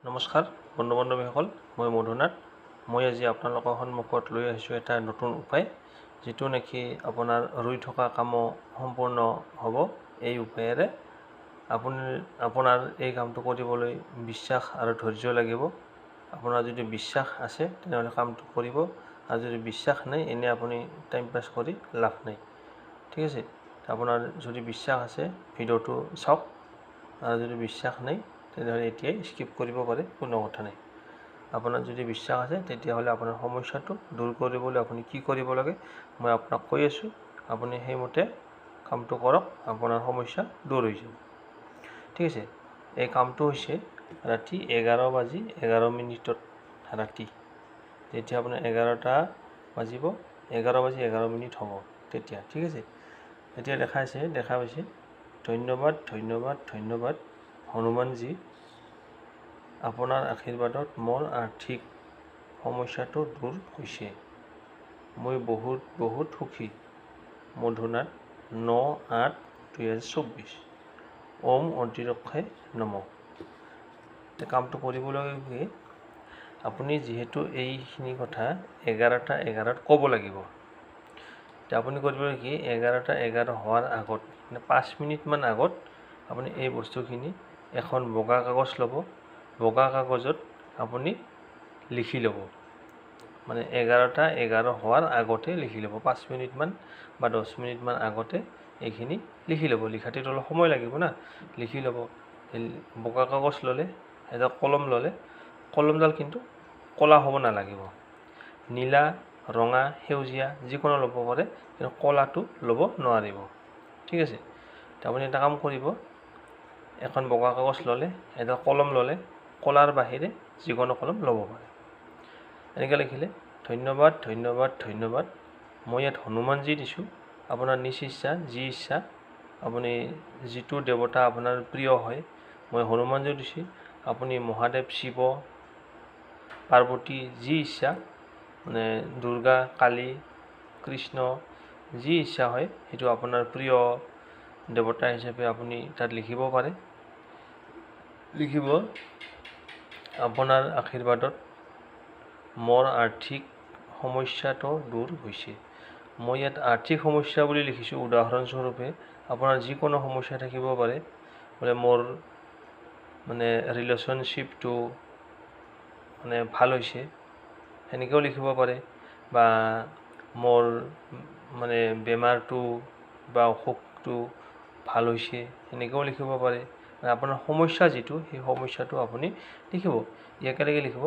নমস্কাৰ বন্ধু বান্ধৱীসকল, মই মধুনাথ। মই আজি আপোনালোকৰ সন্মুখত লৈ আহিছোঁ এটা নতুন উপায়, যিটো নেকি আপোনাৰ ৰৈ থকা কামো সম্পূৰ্ণ হ'ব। এই উপায়েৰে আপোনাৰ এই কামটো কৰিবলৈ বিশ্বাস আৰু ধৈৰ্য লাগিব। আপোনাৰ যদি বিশ্বাস আছে তেনেহ'লে কামটো কৰিব, আৰু যদি বিশ্বাস নাই এনেই আপুনি টাইম পাছ কৰি লাভ নাই। ঠিক আছে, আপোনাৰ যদি বিশ্বাস আছে ভিডিঅ'টো চাওক, আৰু যদি বিশ্বাস নাই তেনেহ'লে এতিয়াই স্কিপ কৰিব পাৰে, কোনো কথা নাই। আপোনাৰ যদি বিশ্বাস আছে তেতিয়াহ'লে আপোনাৰ সমস্যাটো দূৰ কৰিবলৈ আপুনি কি কৰিব লাগে মই আপোনাক কৈ আছোঁ। আপুনি সেইমতে কামটো কৰক, আপোনাৰ সমস্যা দূৰ হৈ যাব। ঠিক আছে, এই কামটো হৈছে ৰাতি 11:11 ৰাতি, যেতিয়া আপোনাৰ 11টা বাজিব, 11:11 হ'ব তেতিয়া। ঠিক আছে, এতিয়া দেখা পাইছে। ধন্যবাদ হনুমানজী, আপোনাৰ আশীৰ্বাদত মোৰ আৰ্থিক সমস্যাটো দূৰ হৈছে। মই বহুত সুখী। মধুনাথ 9/8/2024। ওম অন্তিৰক্ষায় নমঃ। কামটো কৰিবলৈ আপুনি যিহেতু এইখিনি কথা 11:11 ক'ব লাগিব, আপুনি কৰিব কি 11:11 হোৱাৰ আগত, মানে 5 মিনিটমান আগত আপুনি এই বস্তুখিনি এখন বগা কাগজ ল'ব। বগা কাগজত আপুনি লিখি ল'ব, মানে 11:11 হোৱাৰ আগতে লিখি ল'ব। 5 মিনিটমান বা 10 মিনিটমান আগতে এইখিনি লিখি ল'ব। লিখাটোতো অলপ সময় লাগিব না, লিখি ল'ব। বগা কাগজ ল'লে, এডাল কলম ল'লে, কলমডাল কিন্তু ক'লা হ'ব নালাগিব। নীলা, ৰঙা, সেউজীয়া যিকোনো ল'ব পাৰে, কিন্তু ক'লাটো ল'ব নোৱাৰিব। ঠিক আছে, আপুনি এটা কাম কৰিব, এখন বগা কাগজ ল'লে, এডাল কলম ল'লে, ক'লাৰ বাহিৰে যিকোনো কলম ল'ব পাৰে। এনেকৈ লিখিলে ধন্যবাদ। মই ইয়াত হনুমানজী দিছোঁ। আপোনাৰ নিজ ইচ্ছা, যি ইচ্ছা, আপুনি যিটো দেৱতা আপোনাৰ প্ৰিয় হয়, মই হনুমানজী দিছোঁ। আপুনি মহাদেৱ, শিৱ, পাৰ্বতী, যি ইচ্ছা, মানে দুৰ্গা, কালী, কৃষ্ণ, যি ইচ্ছা হয় সেইটো আপোনাৰ প্ৰিয় দেৱতা হিচাপে আপুনি তাত লিখিব পাৰে। লিখিব, আপোনাৰ আশীৰ্বাদত মোৰ আৰ্থিক সমস্যাটো দূৰ হৈছে। মই ইয়াত আৰ্থিক সমস্যা বুলি লিখিছোঁ উদাহৰণস্বৰূপে। আপোনাৰ যিকোনো সমস্যা থাকিব পাৰে, বোলে মোৰ মানে ৰিলেশ্যনশ্বিপটো মানে ভাল হৈছে, সেনেকৈও লিখিব পাৰে, বা মোৰ মানে বেমাৰটো বা অসুখটো ভাল হৈছে, সেনেকৈও লিখিব পাৰে। আপোনাৰ সমস্যা যিটো, সেই সমস্যাটো আপুনি লিখিব। একেলগে লিখিব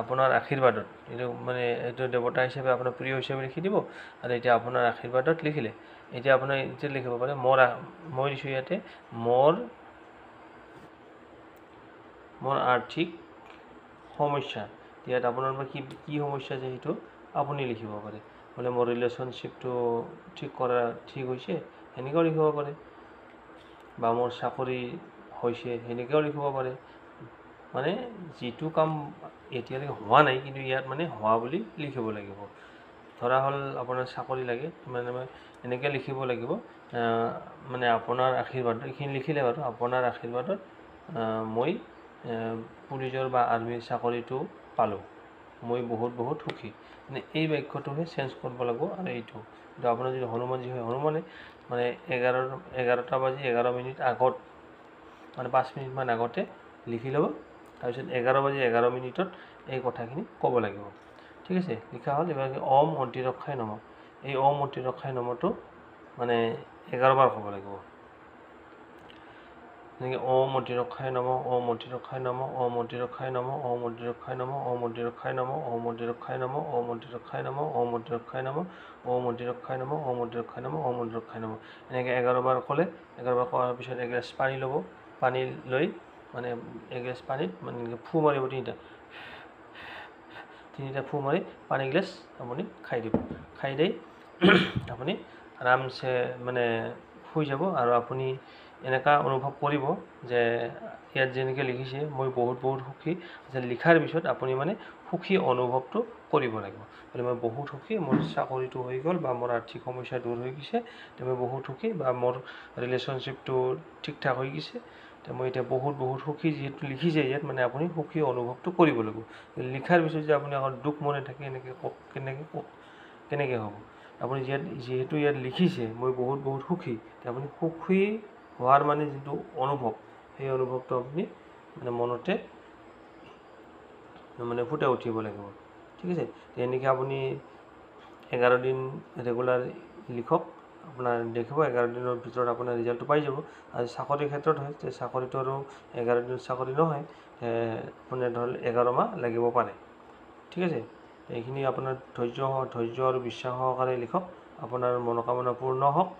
আপোনাৰ আশীৰ্বাদত, এইটো দেৱতা হিচাপে আপোনাৰ প্ৰিয় হিচাপে লিখি দিব। আৰু এতিয়া আপোনাৰ আশীৰ্বাদত লিখিলে, এতিয়া আপোনাৰ এতিয়া লিখিব পাৰে মই দিছোঁ ইয়াতে মোৰ আৰ্থিক সমস্যা। ইয়াত আপোনাৰ কি সমস্যা আছে সেইটো আপুনি লিখিব পাৰে। বোলে মোৰ ৰিলেশ্যনশ্বিপটো ঠিক হৈছে, সেনেকৈও লিখিব পাৰে, বা মোৰ চাকৰি হৈছে, সেনেকৈও লিখিব পাৰে। মানে যিটো কাম এতিয়ালৈকে হোৱা নাই, কিন্তু ইয়াত মানে হোৱা বুলি লিখিব লাগিব। ধৰা হ'ল আপোনাৰ চাকৰি লাগে, মানে এনেকৈ লিখিব লাগিব, মানে আপোনাৰ আশীৰ্বাদত, এইখিনি লিখিলে বাৰু, আপোনাৰ আশীৰ্বাদত মই পুলিচৰ বা আৰ্মিৰ চাকৰিটো পালোঁ। মই বহুত সুখী। মানে এই বাক্যটোহে চেঞ্জ কৰিব লাগিব। আৰু এইটো আপোনাৰ যদি হনুমানজী হয়, হনুমানে মানে 11:11 আগত, মানে 5 মিনিটমান আগতে লিখি ল'ব। তাৰপিছত 11:11 এই কথাখিনি ক'ব লাগিব। ঠিক আছে, লিখা হ'ল। এবাৰ ওম অন্তিৰক্ষায় নমঃ। এই ওম অন্তিৰক্ষায় নমঃটো মানে 11 বাৰ ক'ব লাগিব। যেনেকৈ ওম অন্তিৰক্ষায় নমঃ, ওম অন্তিৰক্ষায় নমঃ, ওম অন্তিৰক্ষায় নমঃ, ওম অন্তিৰক্ষায় নমঃ, ওম অন্তিৰক্ষায় নমঃ, ওম অন্তিৰক্ষায় নমঃ, ওম অন্তিৰক্ষায় নমঃ, ওম অন্তিৰক্ষায় নমঃ, ওম অন্তিৰক্ষায় নমঃ, ওম অন্তিৰক্ষায় নমঃ, ওম অন্তিৰক্ষায় নমঃ। এনেকৈ 11 বাৰ ক'লে, 11 বাৰ কৰাৰ পিছত এগিলাচ পানী ল'ব। পানী লৈ মানে এগিলাচ পানীত মানে ফু মাৰিব, তিনিটা ফু মাৰি পানীগিলাচ আপুনি খাই দিব। খাই দি আপুনি আৰামছে মানে শুই যাব। আৰু আপুনি এনেকুৱা অনুভৱ কৰিব যে ইয়াত যেনেকৈ লিখিছে মই বহুত সুখী, যে লিখাৰ পিছত আপুনি মানে সুখী অনুভৱটো কৰিব লাগিব। বোলে মই বহুত সুখী, মোৰ চাকৰিটো হৈ গ'ল, বা মোৰ আৰ্থিক সমস্যা দূৰ হৈ গৈছে, মই বহুত সুখী, বা মোৰ ৰিলেশ্যনশ্বিপটো ঠিক ঠাক হৈ গৈছে, মই এতিয়া বহুত সুখী যিহেতু লিখিছে ইয়াত মানে আপুনি সুখী অনুভৱটো কৰিব লাগিব। লিখাৰ পিছত যে আপুনি আকৌ দুখ মনে থাকে কেনেকৈ হ'ব? আপুনি যিহেতু ইয়াত লিখিছে মই বহুত সুখী, আপুনি সুখী হোৱাৰ মানে যিটো অনুভৱ, সেই অনুভৱটো আপুনি মানে মনতে মানে ফুটাই উঠিব লাগিব। ঠিক আছে, এনেকৈ আপুনি 11 দিন ৰেগুলাৰ লিখক, আপোনাৰ দেখিব 11 দিনৰ ভিতৰত আপোনাৰ ৰিজাল্টটো পাই যাব। আৰু চাকৰিৰ ক্ষেত্ৰত হয়, চাকৰিটো আৰু 11 দিনত চাকৰি নহয়, আপোনাৰ ধৰক 11 মাহ লাগিব পাৰে। ঠিক আছে, এইখিনি আপোনাৰ ধৈৰ্য আৰু বিশ্বাস সহকাৰে লিখক, আপোনাৰ মনোকামনা পূৰ্ণ হওক।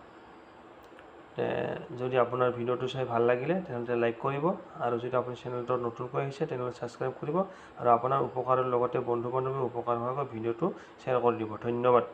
যদি আপোনাৰ ভিডিঅ'টো চাই ভাল লাগিলে তেনেহ'লে লাইক কৰিব, আৰু যদি আপুনি চেনেলটো নতুনকৈ আহিছে তেনেহ'লে ছাবস্ক্ৰাইব কৰিব, আৰু আপোনাৰ উপকাৰৰ লগতে বন্ধু বান্ধৱীৰ উপকাৰ হোৱাকৈ ভিডিঅ'টো শ্বেয়াৰ কৰি দিব। ধন্যবাদ।